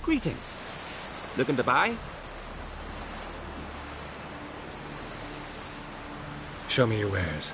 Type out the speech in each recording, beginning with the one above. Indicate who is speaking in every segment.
Speaker 1: Greetings. Looking to buy?
Speaker 2: Show me your wares.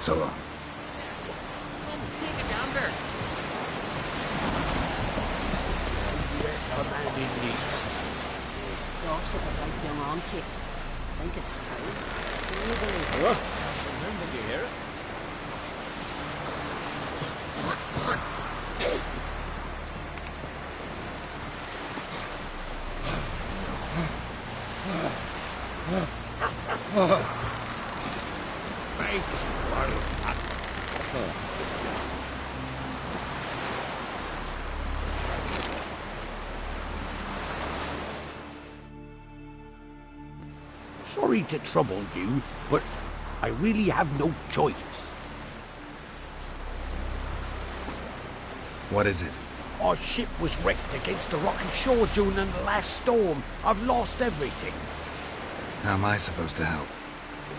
Speaker 2: So long.
Speaker 1: Take it yonder.
Speaker 3: A man in needs.
Speaker 4: Gossip about your own kid. Think it's true? Can you believe it?
Speaker 3: Did you hear it? Sorry to trouble you, but I really have no choice.
Speaker 2: What is it?
Speaker 3: Our ship was wrecked against the rocky shore during the last storm. I've lost everything.
Speaker 2: How am I supposed to help?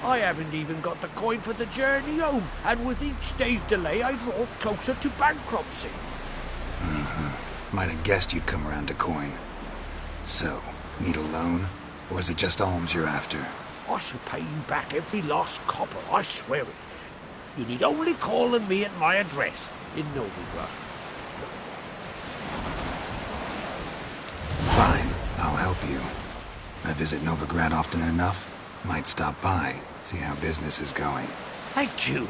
Speaker 3: I haven't even got the coin for the journey home, and with each day's delay, I draw closer to bankruptcy.
Speaker 2: Might have guessed you'd come around to coin. So, need a loan? Or is it just alms you're after?
Speaker 3: I shall pay you back every last copper, I swear it. You need only call on me at my address in Novigrad.
Speaker 2: Fine, I'll help you. I visit Novigrad often enough. Might stop by, see how business is going.
Speaker 3: Thank you.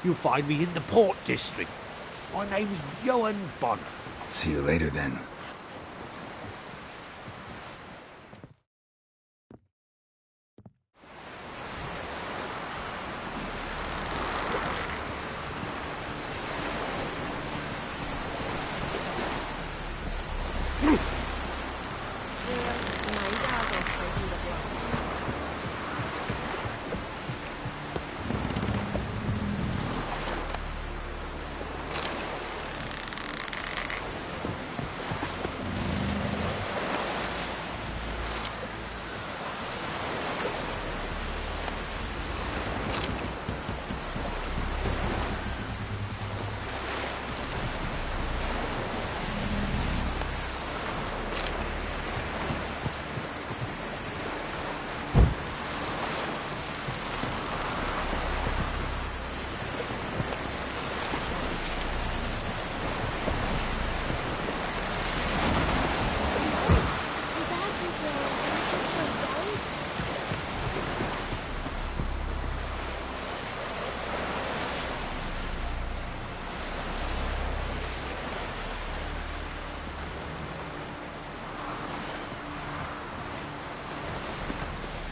Speaker 3: You'll find me in the Port District. My name's Johan Bonner.
Speaker 2: See you later then.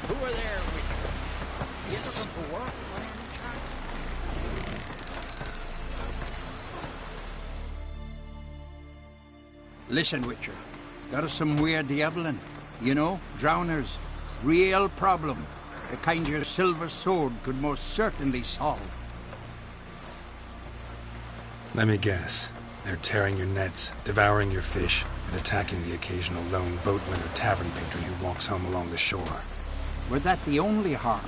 Speaker 3: Who are there with you? You looking for work by any chance?
Speaker 5: Listen, Witcher. Got us some weird diabling. You know, drowners. Real problem. The kind your silver sword could most certainly solve.
Speaker 2: Let me guess. They're tearing your nets, devouring your fish, and attacking the occasional lone boatman or tavern patron who walks home along the shore.
Speaker 5: Were that the only harm?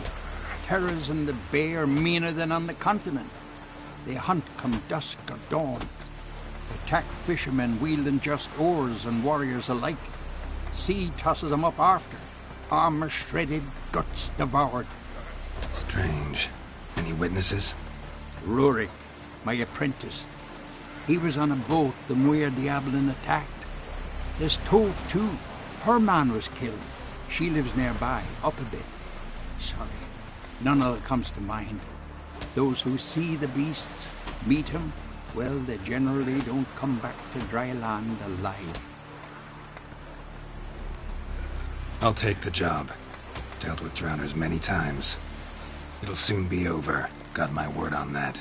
Speaker 5: Terrors in the bay are meaner than on the continent. They hunt come dusk or dawn. Attack fishermen wielding just oars and warriors alike. Sea tosses them up after. Armor shredded, guts devoured.
Speaker 2: Strange. Any witnesses?
Speaker 5: Rurik, my apprentice. He was on a boat the Muir Diablin attacked. There's Tove, too. Her man was killed. She lives nearby, up a bit. Sorry, none of it comes to mind. Those who see the beasts, meet him, well, they generally don't come back to dry land alive.
Speaker 2: I'll take the job. Dealt with drowners many times. It'll soon be over. Got my word on that.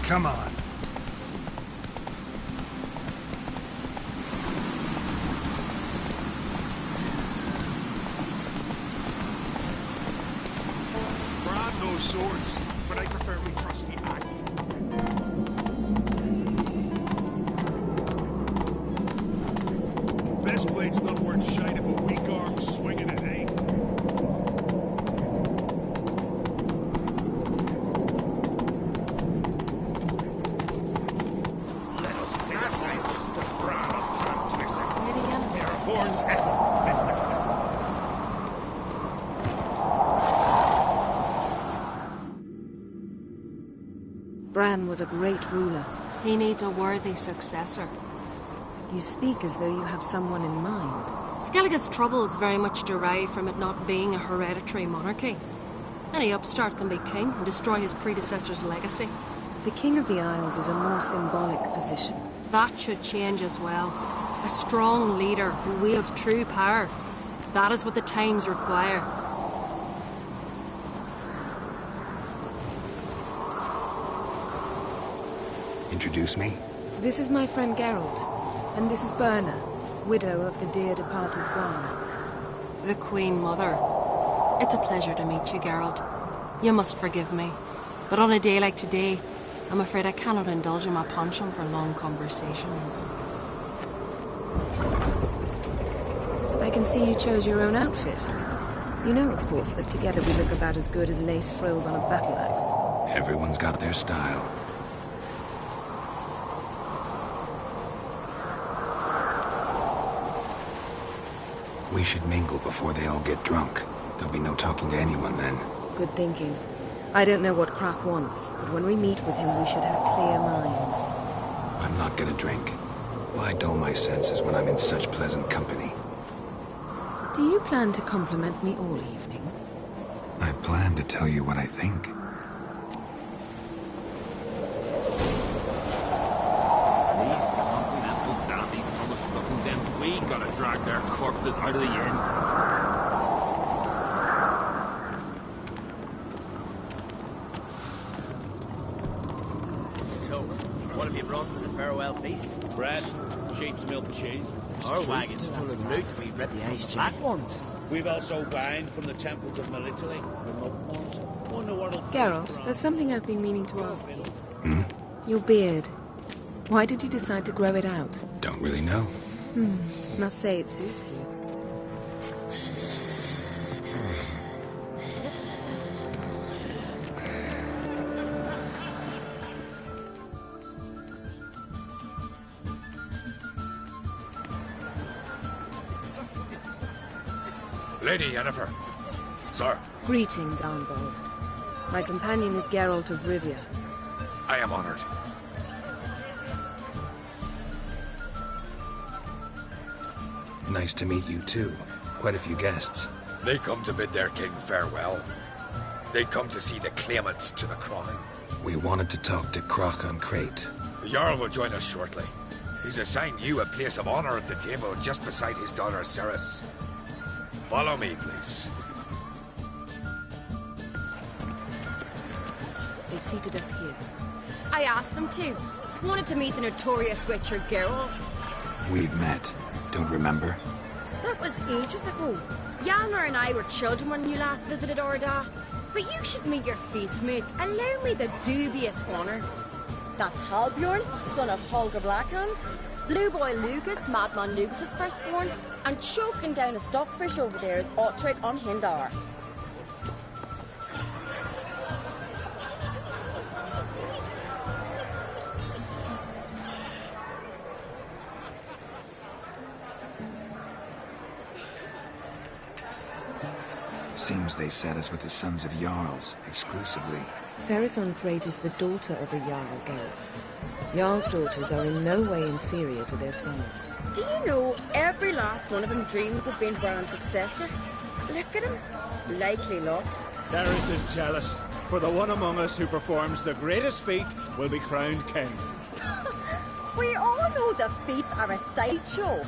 Speaker 2: Come on.
Speaker 3: Brad knows swords, but I prefer my trusty axe. This blade's not worth shine if a weak arm swinging it, eh? Let us last night was the Brad of Fantastic.
Speaker 4: Lady Yennefer.
Speaker 3: Their horns echo. Let's look.
Speaker 6: Bran was a great ruler.
Speaker 4: He needs a worthy successor.
Speaker 6: You speak as though you have someone in mind.
Speaker 4: Skellige's troubles very much derive from it not being a hereditary monarchy. Any upstart can be king and destroy his predecessor's legacy.
Speaker 6: The King of the Isles is a more symbolic position.
Speaker 4: That should change as well. A strong leader who wields true power. That is what the times require.
Speaker 2: Introduce me?
Speaker 6: This is my friend Geralt, and this is Berna, widow of the dear departed Bran.
Speaker 4: The Queen Mother. It's a pleasure to meet you, Geralt. You must forgive me. But on a day like today, I'm afraid I cannot indulge in my penchant for long conversations.
Speaker 6: I can see you chose your own outfit. You know, of course, that together we look about as good as lace frills on a battle axe.
Speaker 2: Everyone's got their style. We should mingle before they all get drunk. There'll be no talking to anyone then.
Speaker 6: Good thinking. I don't know what Krach wants, but when we meet with him, we should have clear minds.
Speaker 2: I'm not gonna drink. Why dull my senses when I'm in such pleasant company?
Speaker 6: Do you plan to compliment me all evening?
Speaker 2: I plan to tell you what I think.
Speaker 1: These continental dandies come a-strutting them. We gotta drag their corpses out of the inn.
Speaker 7: So, what have you brought for the farewell feast?
Speaker 1: Bread, sheep's milk cheese.
Speaker 7: Our wagon's full of loot. We rip the ice black ones.
Speaker 1: We've also wine from the temples of Melitele, remote ones. Wonder what'll
Speaker 6: Geralt, there's something I've been meaning to ask you.
Speaker 2: Hmm?
Speaker 6: Your beard. Why did you decide to grow it out?
Speaker 2: Don't really know.
Speaker 6: Must say it suits you.
Speaker 3: Lady Yennefer. Sir,
Speaker 6: Greetings, Arnvald. My companion is Geralt of Rivia.
Speaker 3: I am honored.
Speaker 2: Nice to meet you too. Quite a few guests.
Speaker 3: They come to bid their king farewell. They come to see the claimants to the crown.
Speaker 2: We wanted to talk to Krach on Crate.
Speaker 3: The Jarl will join us shortly. He's assigned you a place of honor at the table just beside his daughter Ceres. Follow me, please.
Speaker 6: They've seated us here.
Speaker 8: I asked them to. Wanted to meet the notorious witcher Geralt.
Speaker 2: We've met. Don't remember?
Speaker 8: That was ages ago. Yalmer and I were children when you last visited Orda. But you should meet your feast mates. Allow me the dubious honour. That's Halbjorn, son of Holger Blackhand. Blue Boy Lucas, Madman Lucas's firstborn. And choking down a stockfish over there is Otric on Hindar.
Speaker 2: Seems they set us with the sons of Jarls, exclusively.
Speaker 6: Ceres on Crate is the daughter of a Jarl, Geralt. Jarl's daughters are in no way inferior to their sons.
Speaker 8: Do you know every last one of them dreams of being Bran's successor? Look at him. Likely lot.
Speaker 9: Ceres is jealous, for the one among us who performs the greatest feat will be crowned king.
Speaker 8: We all know the feats are a sideshow.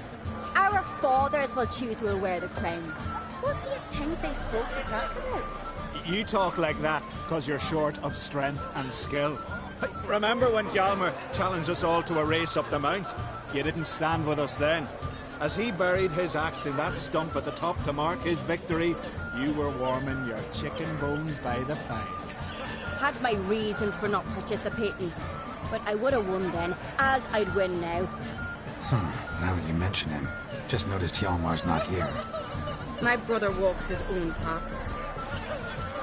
Speaker 8: Our fathers will choose who will wear the crown. What do you think they spoke to Krach about?
Speaker 9: You talk like that because you're short of strength and skill. Remember when Hjalmar challenged us all to a race up the mount? You didn't stand with us then. As he buried his axe in that stump at the top to mark his victory, you were warming your chicken bones by the fire.
Speaker 8: Had my reasons for not participating, but I would have won then, as I'd win now.
Speaker 2: Now that you mention him, just noticed Hjalmar's not here.
Speaker 8: My brother walks his own paths.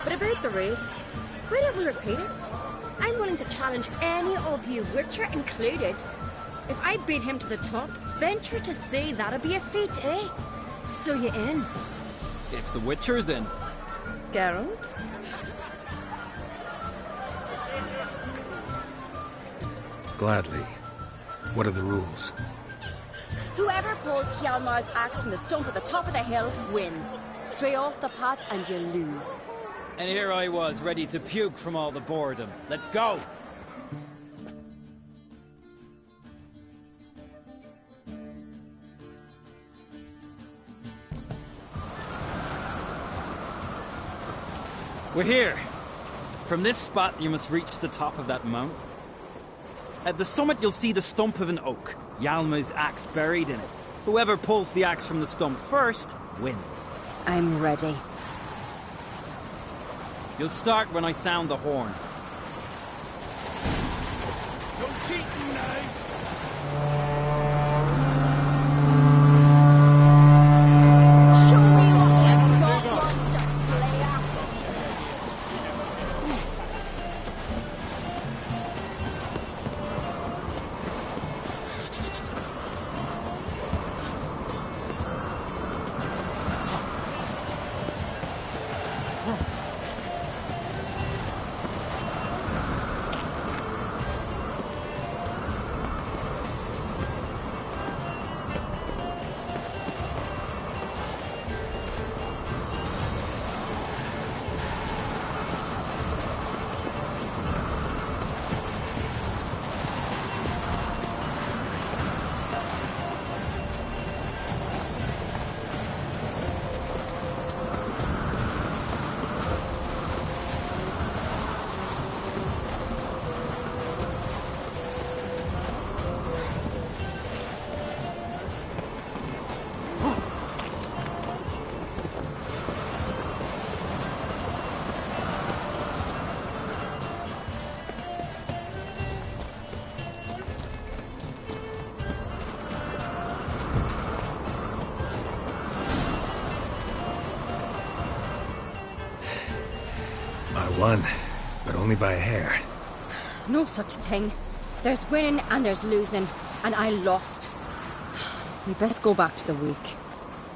Speaker 8: But about the race, why don't we repeat it? I'm willing to challenge any of you, Witcher included. If I beat him to the top, venture to say that'd be a feat, eh? So you in?
Speaker 7: If the Witcher's in.
Speaker 6: Geralt?
Speaker 2: Gladly. What are the rules?
Speaker 8: Whoever pulls Hjalmar's axe from the stump at the top of the hill wins. Stray off the path and you lose.
Speaker 7: And here I was, ready to puke from all the boredom. Let's go! We're here. From this spot, you must reach the top of that mount. At the summit, you'll see the stump of an oak. Hjalmar's axe buried in it. Whoever pulls the axe from the stump first wins.
Speaker 8: I'm ready.
Speaker 7: You'll start when I sound the horn.
Speaker 9: No cheating now!
Speaker 8: Show me what you've got, monster slayer!
Speaker 2: I won, but only by a hair.
Speaker 8: No such thing. There's winning and there's losing, and I lost. We best go back to the week.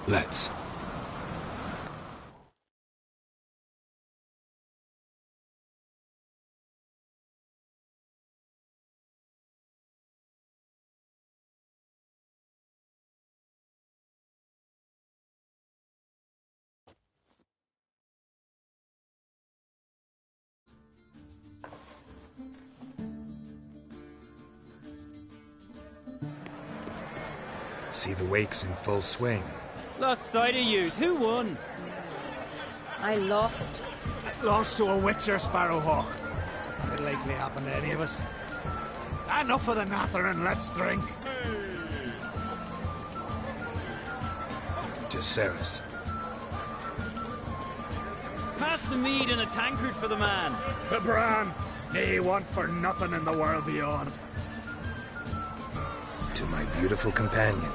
Speaker 2: Let's. See the wakes in full swing.
Speaker 7: Lost sight of yous. Who won?
Speaker 8: I lost.
Speaker 9: Lost to a Witcher, Sparrowhawk. It'll likely happen to any of us. Enough of the nattering, let's drink.
Speaker 2: To Ceres.
Speaker 7: Pass the mead in a tankard for the man.
Speaker 9: To Bran, may he want for nothing in the world beyond.
Speaker 2: To my beautiful companion.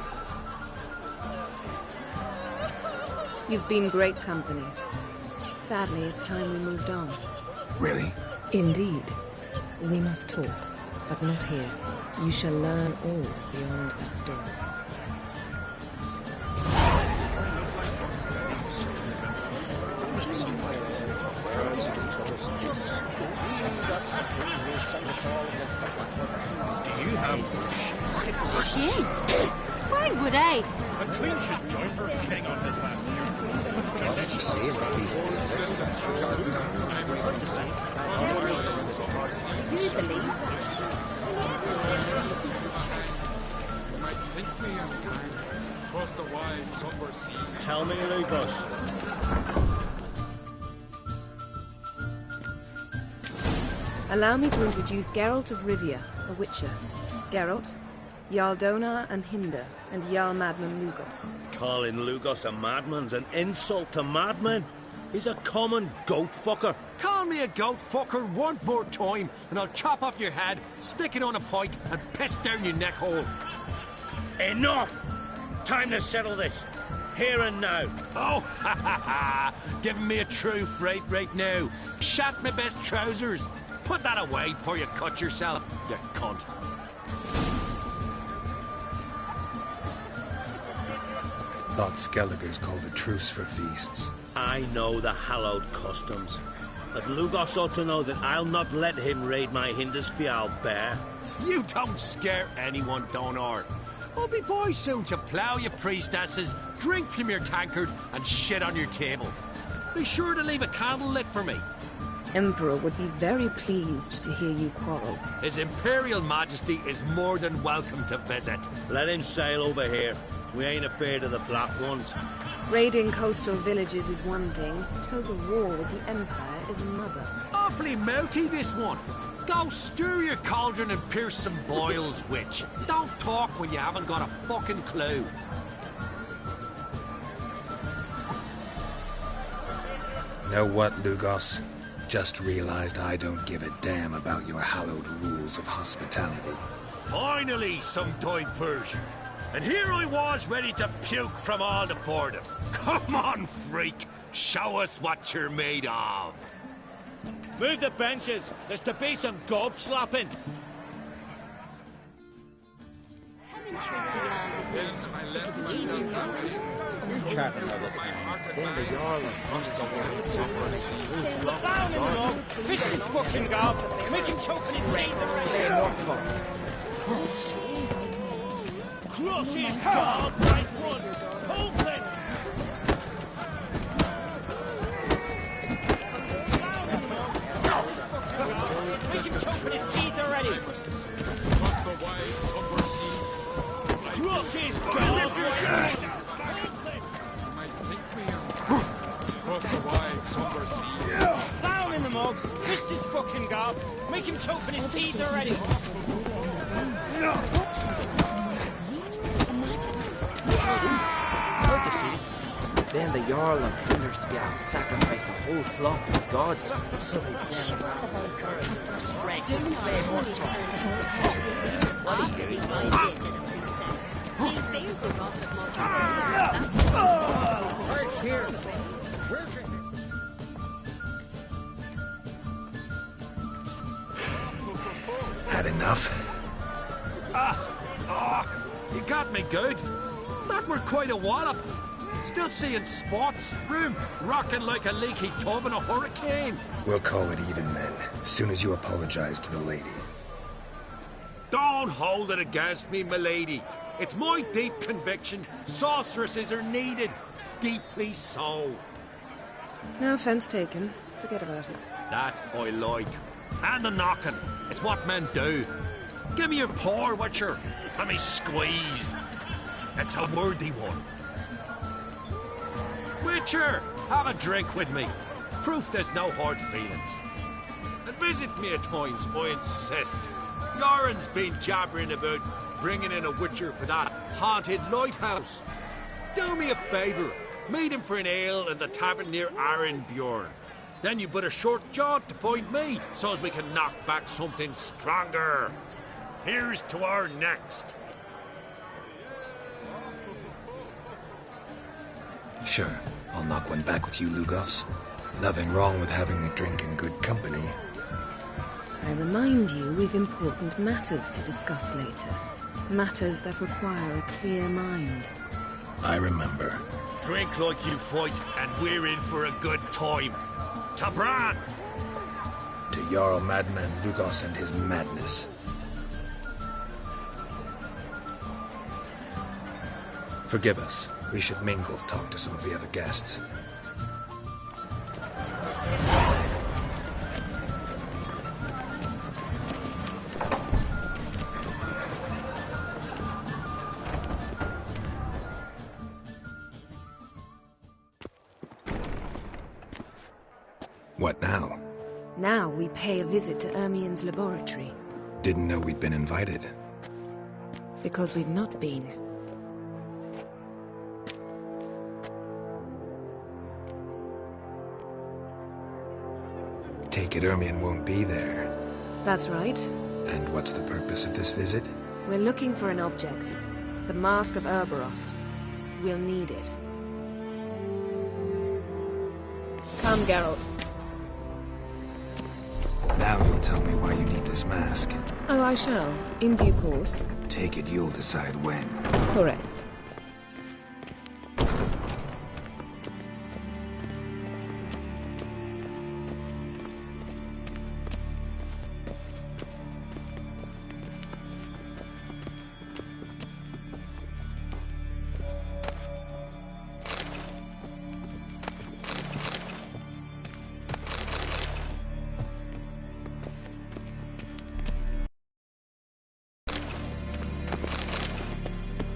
Speaker 6: You've been great company. Sadly, it's time we moved on.
Speaker 2: Really?
Speaker 6: Indeed. We must talk, but not here. You shall learn all beyond that door.
Speaker 3: Do you have
Speaker 8: She? Why would I?
Speaker 3: a queen should join her king on his land?
Speaker 8: Do you believe?
Speaker 9: Tell me, Lucas.
Speaker 6: Allow me to introduce Geralt of Rivia, a witcher. Geralt, Jarl Donar and Hinder, and Jarl Madman Lugos.
Speaker 10: Calling Lugos a madman's an insult to madmen. He's a common goat fucker.
Speaker 11: Call me a goat fucker one more time, and I'll chop off your head, stick it on a pike, and piss down your neck hole.
Speaker 10: Enough! Time to settle this. Here and now.
Speaker 11: Oh, ha ha ha! Giving me a true fright right now. Shat my best trousers. Put that away before you cut yourself, you cunt.
Speaker 2: Thought Skelliger's called a truce for feasts.
Speaker 10: I know the hallowed customs. But Lugos ought to know that I'll not let him raid my Hindisfial bear.
Speaker 11: You don't scare anyone, Donar. I'll be boy soon to plough your priestesses, drink from your tankard, and shit on your table. Be sure to leave a candle lit for me.
Speaker 6: Emperor would be very pleased to hear you quarrel.
Speaker 11: His Imperial Majesty is more than welcome to visit.
Speaker 10: Let him sail over here. We ain't afraid of the Black Ones.
Speaker 6: Raiding coastal villages is one thing. Total war with the Empire is another.
Speaker 11: Awfully mouthy, this one. Go stir your cauldron and pierce some boils, witch. Don't talk when you haven't got a fucking clue.
Speaker 2: Know what, Lugos? Just realized I don't give a damn about your hallowed rules of hospitality.
Speaker 10: Finally, some diversion. And here I was ready to puke from all the boredom.
Speaker 11: Come on, freak. Show us what you're made of.
Speaker 10: Move the benches. There's to be some gob slapping.
Speaker 12: Then the Jarl and
Speaker 7: Fish this fucking gob. Make him choke his teeth.
Speaker 10: Crush his gob, right one. Hold it.
Speaker 7: Make him choke with his teeth already.
Speaker 10: Crush his gob, right one.
Speaker 7: Down in the moss. Fist his fucking gob. Make him choke with his teeth already.
Speaker 12: Then the Jarl and Hindersfjall sacrificed a whole flock to the gods, so they'd send
Speaker 8: Strength to slay more What are you doing? They failed the wrath of Mordor.
Speaker 11: Here.
Speaker 2: Had enough?
Speaker 11: You got me good. That were quite a wallop. Still seeing spots, room rocking like a leaky tub in a hurricane.
Speaker 2: We'll call it even then, soon as you apologize to the lady.
Speaker 11: Don't hold it against me, milady. It's my deep conviction sorceresses are needed. Deeply so.
Speaker 6: No offense taken. Forget about it.
Speaker 11: That I like. And the knocking. It's what men do. Give me your paw, Witcher. Let me squeeze. It's a worthy one. Witcher, have a drink with me. Proof there's no hard feelings. And visit me at times, I insist. Yoren's been jabbering about bringing in a Witcher for that haunted lighthouse. Do me a favour. Meet him for an ale in the tavern near Arenbjorn. Then you but a short jaunt to find me, so as we can knock back something stronger. Here's to our next.
Speaker 2: Sure, I'll knock one back with you, Lugos. Nothing wrong with having a drink in good company.
Speaker 6: I remind you we've important matters to discuss later. Matters that require a clear mind.
Speaker 2: I remember.
Speaker 11: Drink like you fight, and we're in for a good time. To Bran!
Speaker 2: To Jarl Madman Lugos and his madness. Forgive us. We should mingle, talk to some of the other guests. What now?
Speaker 6: Now we pay a visit to Ermien's laboratory.
Speaker 2: Didn't know we'd been invited.
Speaker 6: Because we've not been.
Speaker 2: Take it Ermien won't be there.
Speaker 6: That's right.
Speaker 2: And what's the purpose of this visit?
Speaker 6: We're looking for an object. The Mask of Erberos. We'll need it. Come, Geralt.
Speaker 2: Now you'll tell me why you need this mask.
Speaker 6: Oh, I shall. In due course.
Speaker 2: Take it you'll decide when.
Speaker 6: Correct.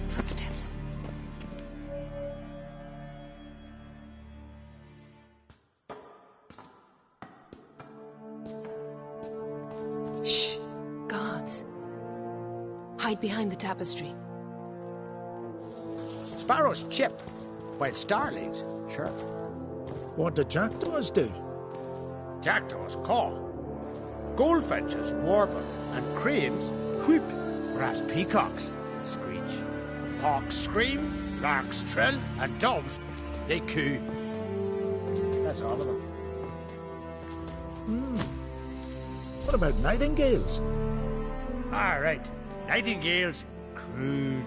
Speaker 6: Footsteps. Shh. Guards. Hide behind the tapestry.
Speaker 5: Sparrows chip, while starlings chirp.
Speaker 9: What do jackdaws do?
Speaker 5: Jackdaws caw. Goldfinches warble, and cranes whoop, whereas peacocks screech. Hawks scream, larks trill, and doves, they coo. That's all of them.
Speaker 9: What about nightingales?
Speaker 5: All right, nightingales croon.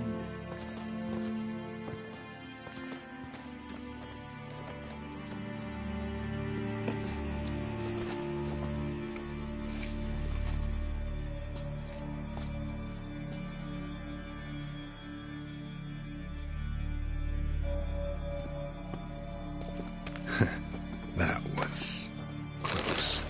Speaker 2: That was close.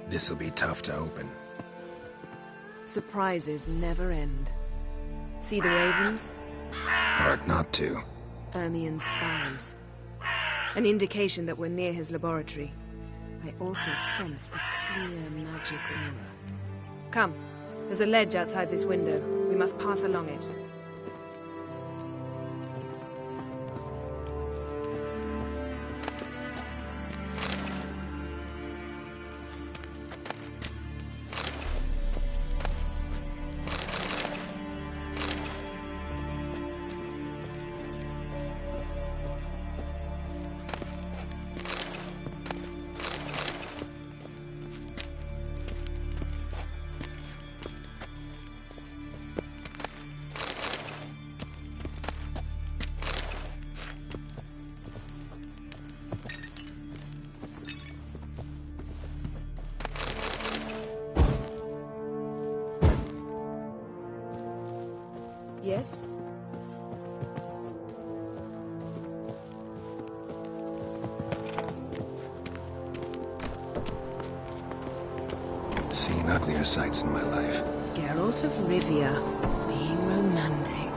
Speaker 2: This'll be tough to open.
Speaker 6: Surprises never end. See the ravens?
Speaker 2: Hard not to.
Speaker 6: Ermien's spies. An indication that we're near his laboratory. I also sense a clear magic aura. Come, there's a ledge outside this window. We must pass along it. Yes?
Speaker 2: Seen uglier sights in my life.
Speaker 6: Geralt of Rivia, being romantic.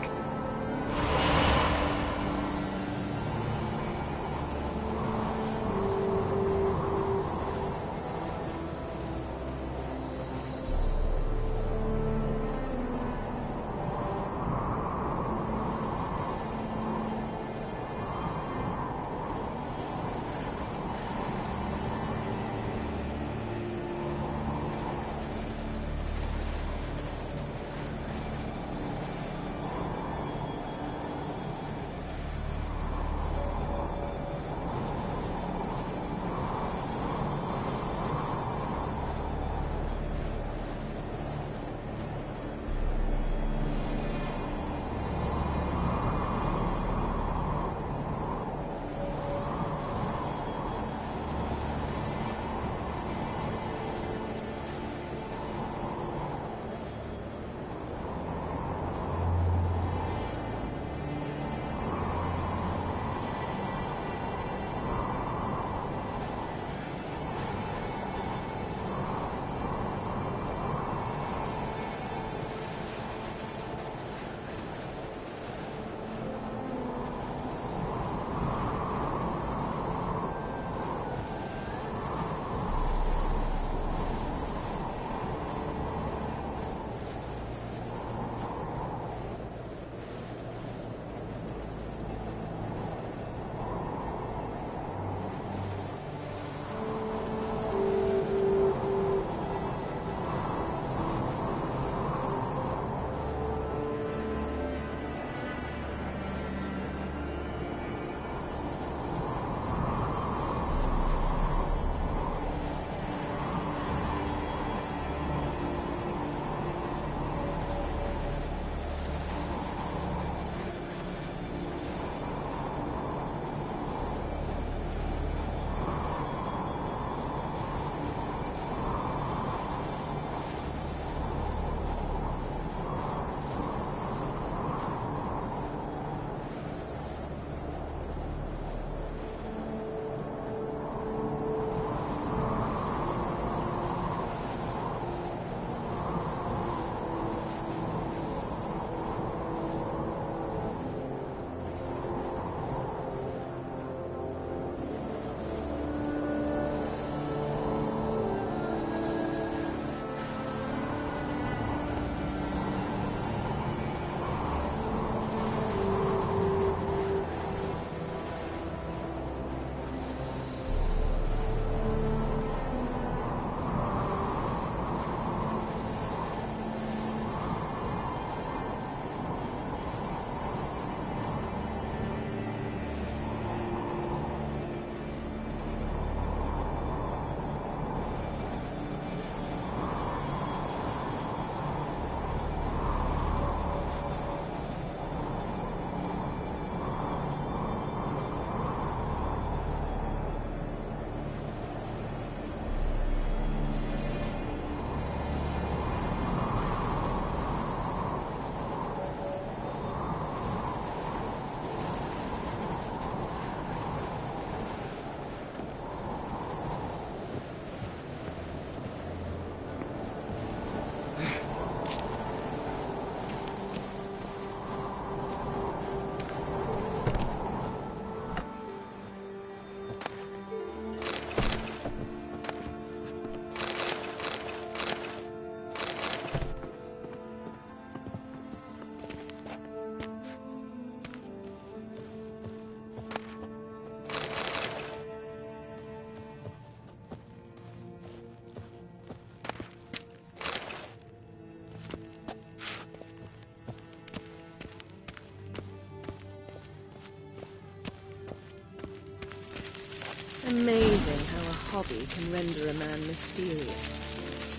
Speaker 6: amazing how a hobby can render a man mysterious.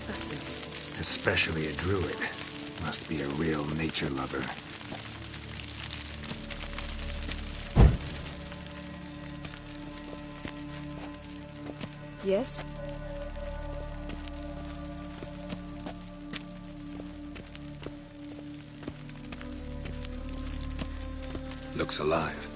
Speaker 6: Fascinating.
Speaker 2: Especially a druid. Must be a real nature lover.
Speaker 6: Yes?
Speaker 2: Looks alive.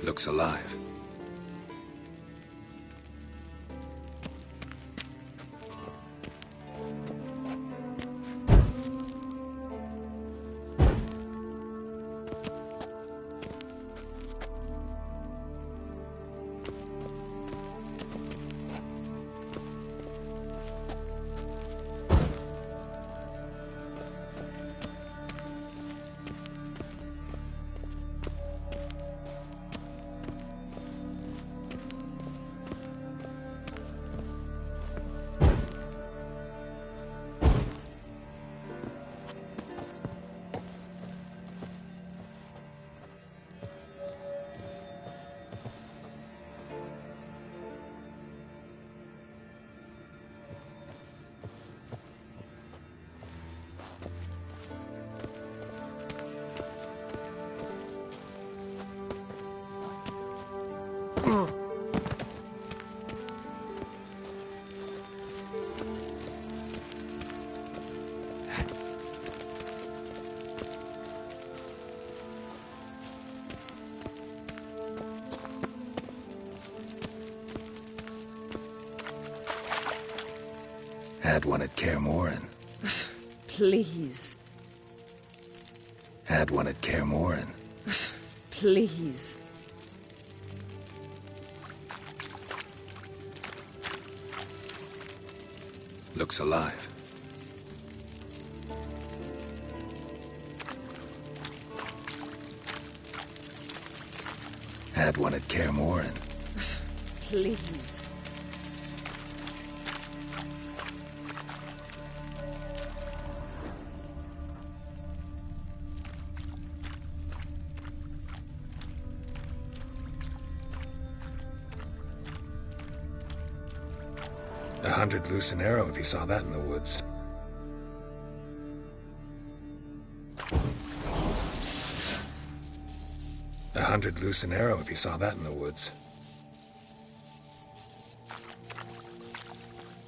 Speaker 2: Looks alive. Had one at Kaer Morhen.
Speaker 6: Please.
Speaker 2: Had one at Kaer Morhen.
Speaker 6: Please.
Speaker 2: Looks alive. Had one at Kaer Morhen.
Speaker 6: Please.
Speaker 2: $100 loose an arrow if you saw that in the woods. $100 loose an arrow if you saw that in the woods.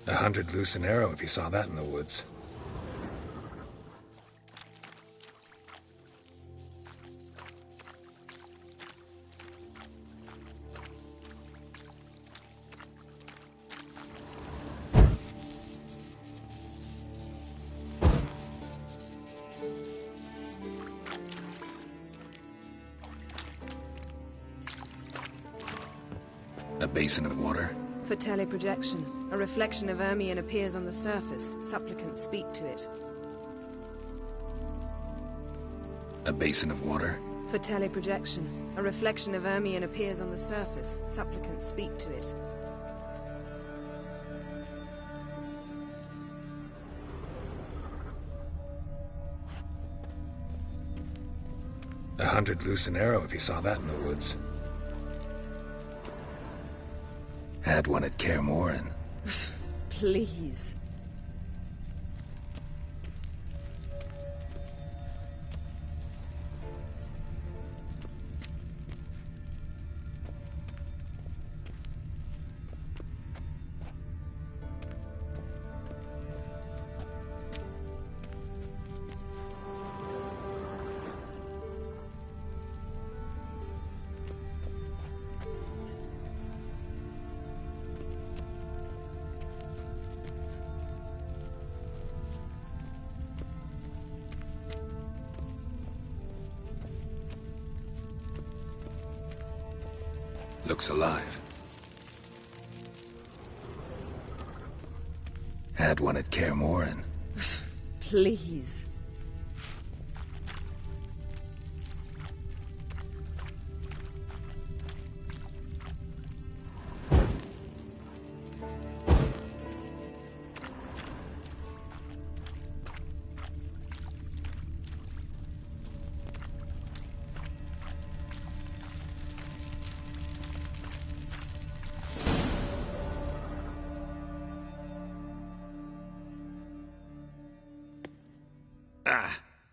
Speaker 2: $100 loose an arrow if you saw that in the woods. A basin of water.
Speaker 6: For teleprojection. A reflection of Ermion appears on the surface. Supplicants speak to it.
Speaker 2: A basin of water.
Speaker 6: For teleprojection. A reflection of Ermion appears on the surface. Supplicants speak to it.
Speaker 2: $100 loose an arrow if you saw that in the woods. Had one at Kaer Morhen.
Speaker 6: Please.
Speaker 2: Looks alive. Had one at Kaer Morhen.
Speaker 6: Please.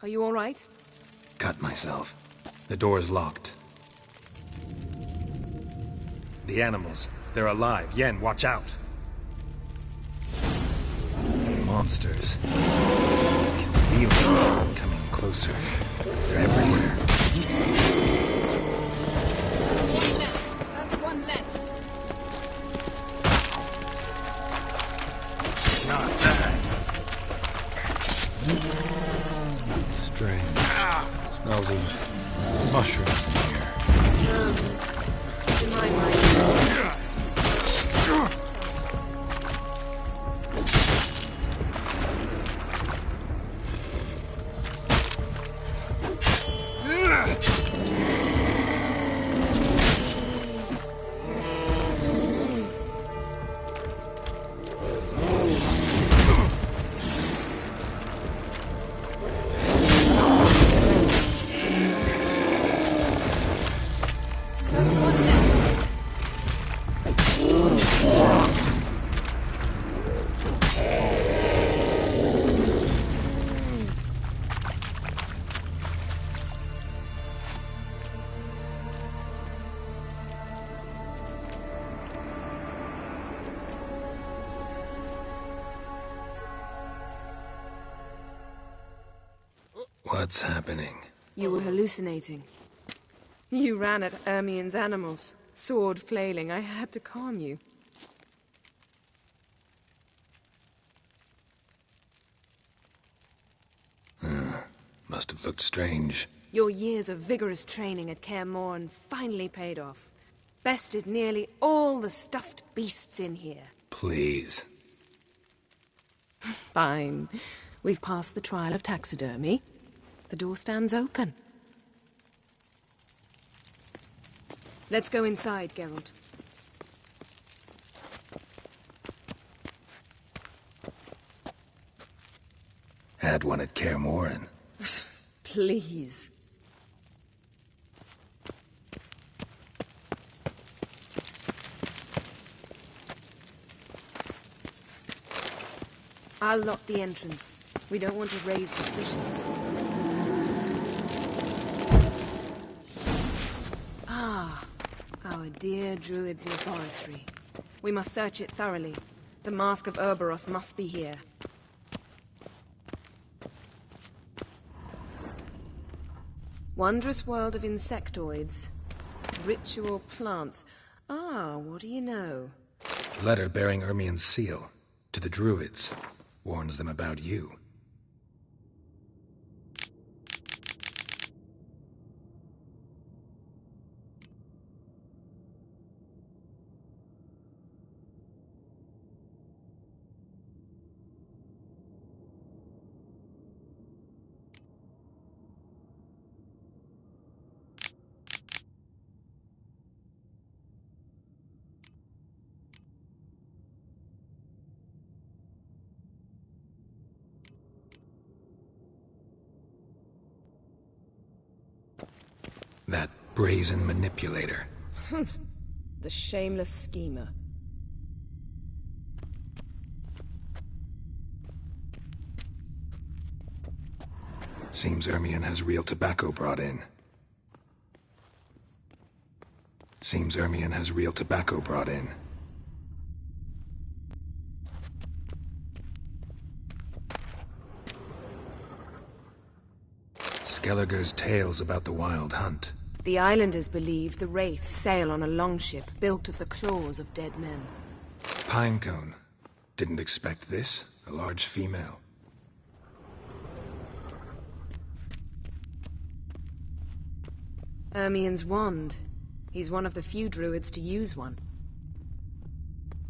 Speaker 6: Are you all right?
Speaker 2: Cut myself. The door's locked. The animals. They're alive. Yen, watch out. Monsters. I can feel them coming closer. They're everywhere.
Speaker 6: That's one less.
Speaker 2: Not that. Strange. Smells of mushrooms in here.
Speaker 6: To my mind.
Speaker 2: What's happening?
Speaker 6: You were hallucinating. You ran at Ermien's animals, sword flailing. I had to calm you.
Speaker 2: Must have looked strange.
Speaker 6: Your years of vigorous training at Kaer Morhen finally paid off. Bested nearly all the stuffed beasts in here.
Speaker 2: Please.
Speaker 6: Fine. We've passed the trial of taxidermy. The door stands open. Let's go inside, Geralt.
Speaker 2: Had one at Kaer Morhen.
Speaker 6: Please. I'll lock the entrance. We don't want to raise suspicions. Ah, our dear Druid's laboratory. We must search it thoroughly. The Mask of Ouroboros must be here. Wondrous world of insectoids. Ritual plants. Ah, what do you know?
Speaker 2: Letter bearing Ermien's seal. To the Druids. Warns them about you. That brazen manipulator.
Speaker 6: The shameless schemer.
Speaker 2: Seems Ermien has real tobacco brought in. Seems Ermien has real tobacco brought in. Skelliger's tales about the Wild Hunt.
Speaker 6: The islanders believe the Wraiths sail on a longship built of the claws of dead men.
Speaker 2: Pinecone. Didn't expect this. A large female.
Speaker 6: Ermien's wand. He's one of the few druids to use one.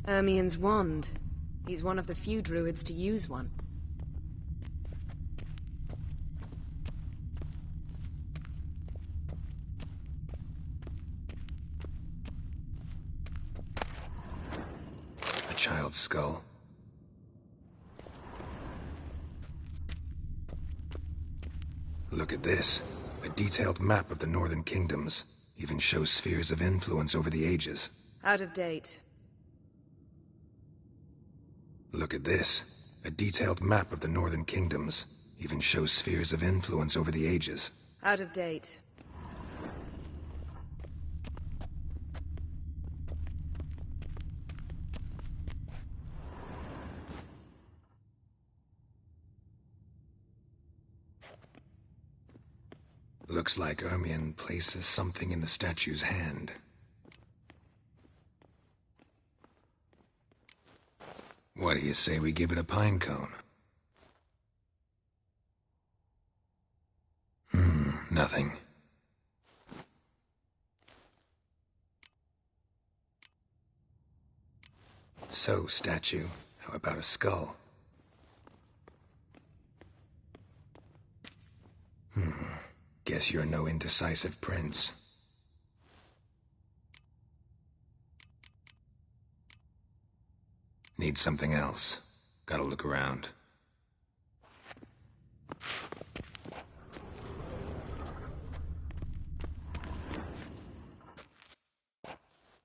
Speaker 6: Ermien's wand. He's one of the few druids to use one.
Speaker 2: A child's skull. Look at this. A detailed map of the Northern Kingdoms. Even shows spheres of influence over the ages.
Speaker 6: Out of date.
Speaker 2: Look at this. A detailed map of the Northern Kingdoms. Even shows spheres of influence over the ages.
Speaker 6: Out of date.
Speaker 2: Looks like Ermien places something in the statue's hand. What do you say we give it a pine cone? Nothing. So, statue, how about a skull? Guess you're no indecisive prince. Need something else. Gotta look around.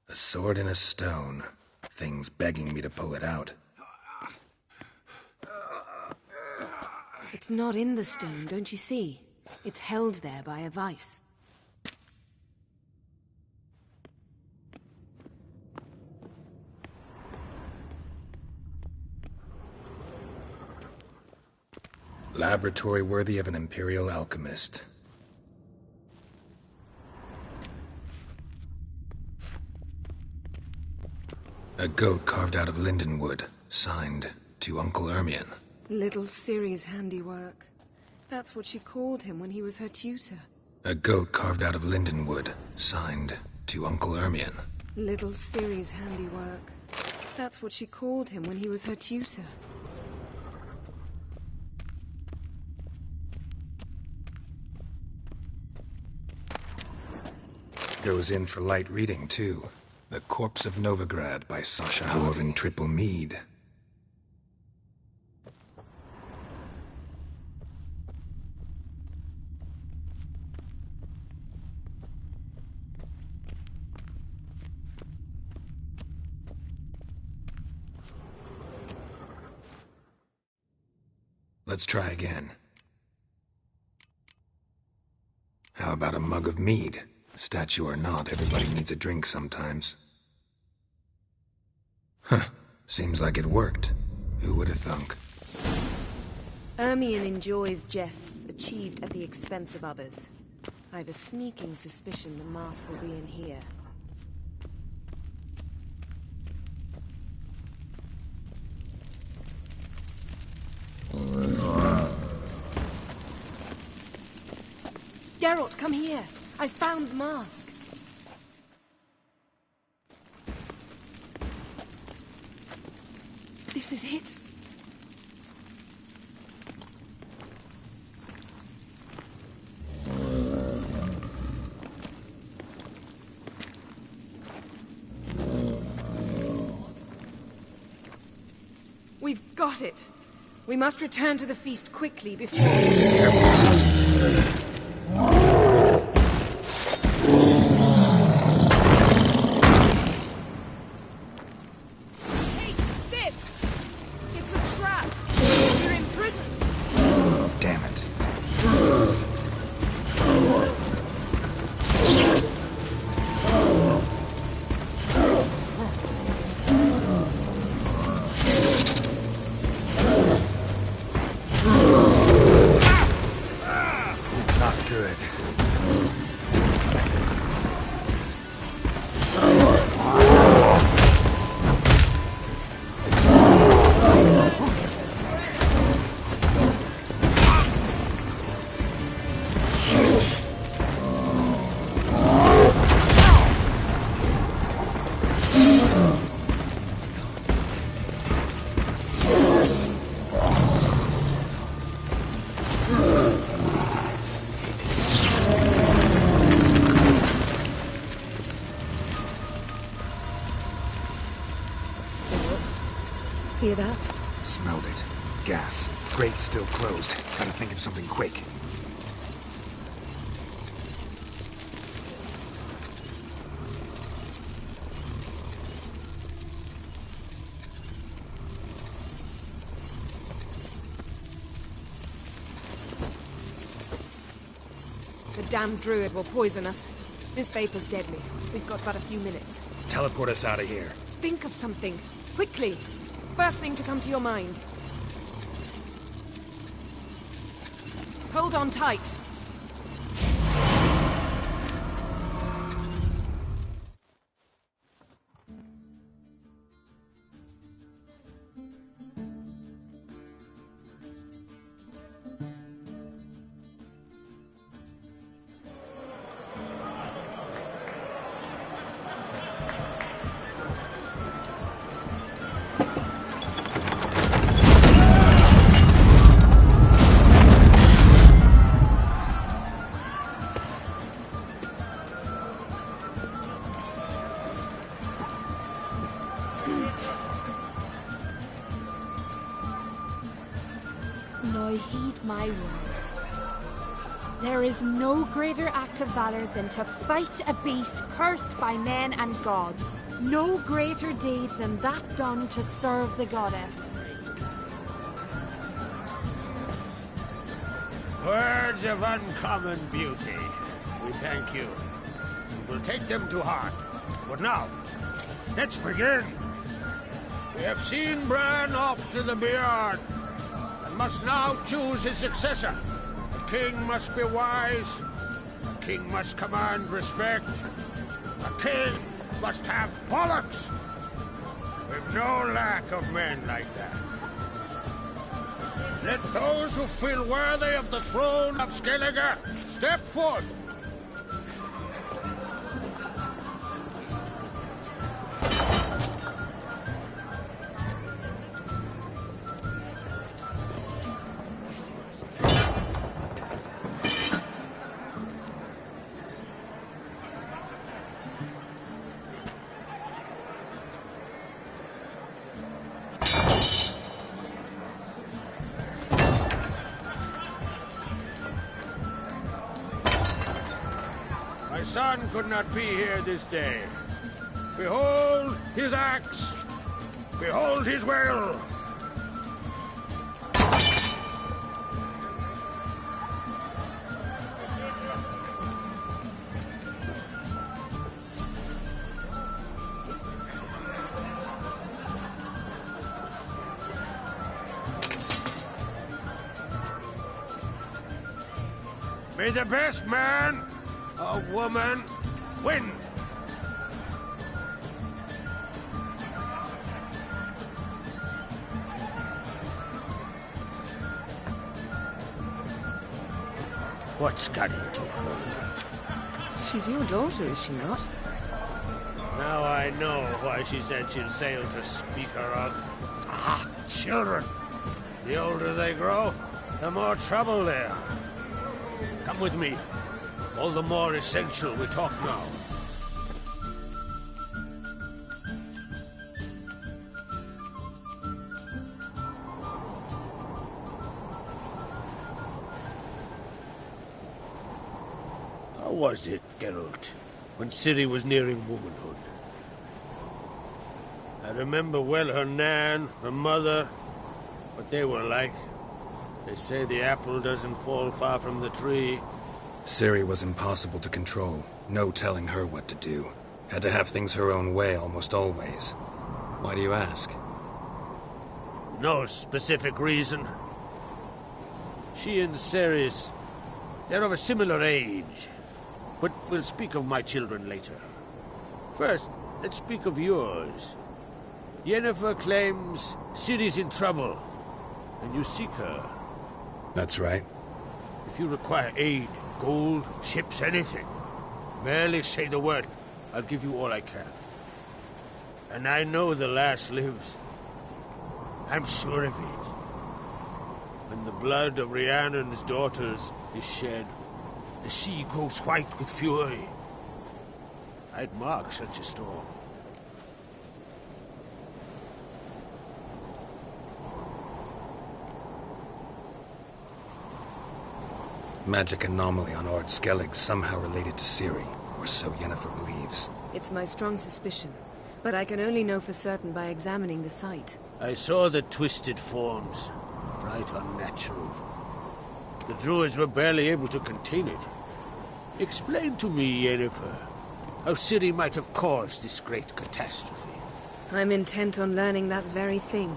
Speaker 2: A sword and a stone. Thing's begging me to pull it out.
Speaker 6: It's not in the stone, don't you see? It's held there by a vice.
Speaker 2: Laboratory worthy of an imperial alchemist. A goat carved out of lindenwood, signed to Uncle Ermien.
Speaker 6: Little Ciri's handiwork. That's what she called him when he was her tutor.
Speaker 2: A goat carved out of lindenwood, signed to Uncle Ermien.
Speaker 6: Little Ciri's handiwork. That's what she called him when he was her tutor.
Speaker 2: Goes in for light reading, too. The Corpse of Novigrad by Sasha Dwarven Triple Mead. Let's try again. How about a mug of mead? Statue or not, everybody needs a drink sometimes. Huh. Seems like it worked. Who would have thunk?
Speaker 6: Ermien enjoys jests achieved at the expense of others. I have a sneaking suspicion the mask will be in here. Geralt, come here! I found the mask! This is it! We've got it! We must return to the feast quickly before... Hear that?
Speaker 2: Smelled it. Gas. Grate's still closed. Gotta think of something quick.
Speaker 6: The damn druid will poison us. This vapor's deadly. We've got but a few minutes.
Speaker 2: Teleport us out of here.
Speaker 6: Think of something. Quickly. First thing to come to your mind. Hold on tight.
Speaker 13: Now heed my words. There is no greater act of valor than to fight a beast cursed by men and gods. No greater deed than that done to serve the goddess.
Speaker 10: Words of uncommon beauty. We thank you. We'll take them to heart. But now, let's begin. We have seen Bran off to the Beard, and must now choose his successor. A king must be wise. A king must command respect. A king must have bollocks. We've no lack of men like that. Let those who feel worthy of the throne of Skellige step forth. My son could not be here this day. Behold his axe. Behold his will. May the best man or woman win. What's got into her?
Speaker 6: She's your daughter, is she not?
Speaker 10: Now I know why she said she'll sail to speak her of. Ah, children. The older they grow, the more trouble they are. Come with me. All the more essential we talk now. How was it, Geralt, when Ciri was nearing womanhood? I remember well her nan, her mother, what they were like. They say the apple doesn't fall far from the tree.
Speaker 2: Ciri was impossible to control. No telling her what to do. Had to have things her own way almost always. Why do you ask?
Speaker 10: No specific reason. She and Ceres, they're of a similar age. But we'll speak of my children later. First, let's speak of yours. Yennefer claims Ciri's in trouble, and you seek her.
Speaker 2: That's right.
Speaker 10: If you require aid, gold, ships, anything, merely say the word. I'll give you all I can. And I know the lass lives. I'm sure of it. When the blood of Rhiannon's daughters is shed, the sea grows white with fury. I'd mark such a storm.
Speaker 2: Magic anomaly on Ard Skellig somehow related to Ciri, or so Yennefer believes.
Speaker 6: It's my strong suspicion, but I can only know for certain by examining the site.
Speaker 10: I saw the twisted forms. Right unnatural. The druids were barely able to contain it. Explain to me, Yennefer, how Ciri might have caused this great catastrophe.
Speaker 6: I'm intent on learning that very thing,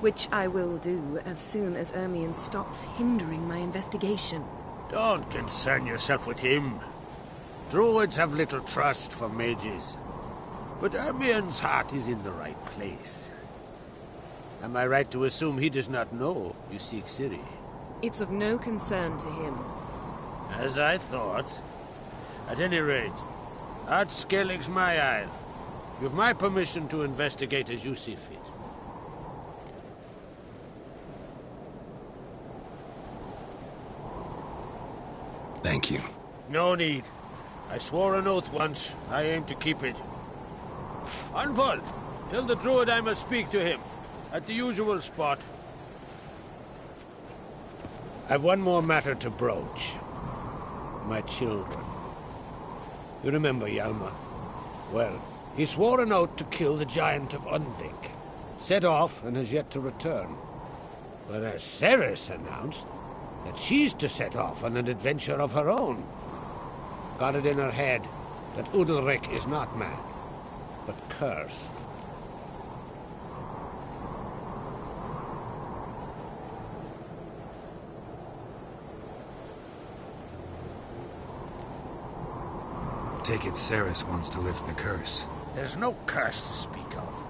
Speaker 6: which I will do as soon as Ermion stops hindering my investigation.
Speaker 10: Don't concern yourself with him. Druids have little trust for mages. But Ermion's heart is in the right place. Am I right to assume he does not know you seek Ciri?
Speaker 6: It's of no concern to him.
Speaker 10: As I thought. At any rate, Ard Skellig's my isle. You have my permission to investigate as you see fit.
Speaker 2: Thank you.
Speaker 10: No need. I swore an oath once. I aim to keep it. Anvol, tell the druid I must speak to him. At the usual spot. I've one more matter to broach. My children. You remember Hjalmar? Well, he swore an oath to kill the Giant of Undvik. Set off and has yet to return. Whereas Ceres announced that she's to set off on an adventure of her own. Got it in her head that Udalric is not mad, but cursed.
Speaker 2: Take it Ceres wants to lift the curse.
Speaker 10: There's no curse to speak of.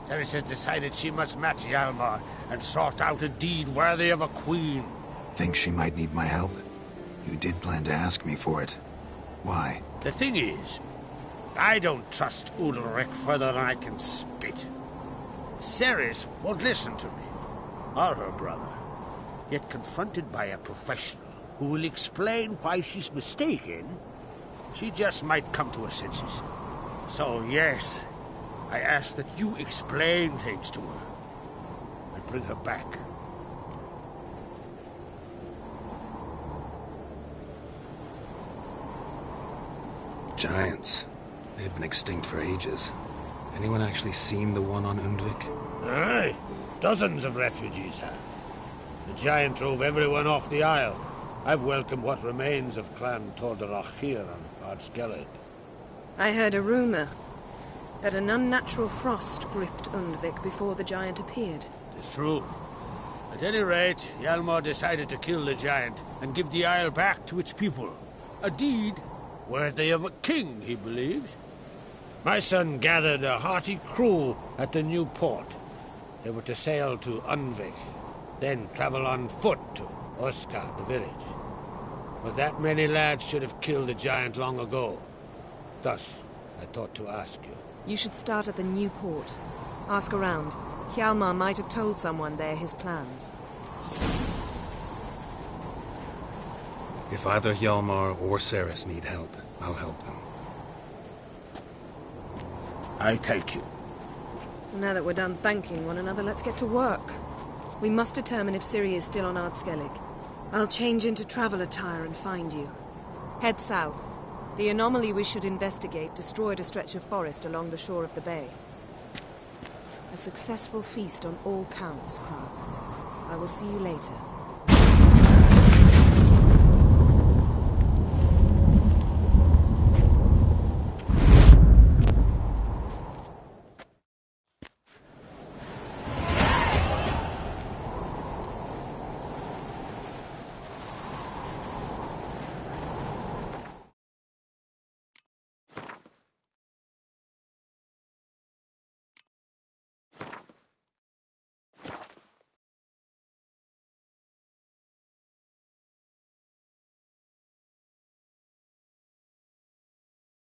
Speaker 10: Ceres has decided she must match Hjalmar and sort out a deed worthy of a queen.
Speaker 2: Think she might need my help? You did plan to ask me for it. Why?
Speaker 10: The thing is, I don't trust Udalric further than I can spit. Ceres won't listen to me, or her brother. Yet confronted by a professional who will explain why she's mistaken, she just might come to her senses. So, yes, I ask that you explain things to her and bring her back.
Speaker 2: Giants. They've been extinct for ages. Anyone actually seen the one on Undvik?
Speaker 10: Aye. Dozens of refugees have. The giant drove everyone off the isle. I've welcomed what remains of Clan Tordarach here on Ard Skellig.
Speaker 6: I heard a rumor that an unnatural frost gripped Undvik before the giant appeared.
Speaker 10: It's true. At any rate, Hjalmar decided to kill the giant and give the isle back to its people. A deed worthy of a king, he believes. My son gathered a hearty crew at the new port. They were to sail to Undvik, then travel on foot to Osgard, the village. But that many lads should have killed the giant long ago. Thus, I thought to ask you.
Speaker 6: You should start at the new port. Ask around. Hjalmar might have told someone there his plans.
Speaker 2: If either Hjalmar or Ceres need help, I'll help them.
Speaker 10: I thank you.
Speaker 6: Now that we're done thanking one another, let's get to work. We must determine if Ciri is still on Ard Skellig. I'll change into travel attire and find you. Head south. The anomaly we should investigate destroyed a stretch of forest along the shore of the bay. A successful feast on all counts, Krav. I will see you later.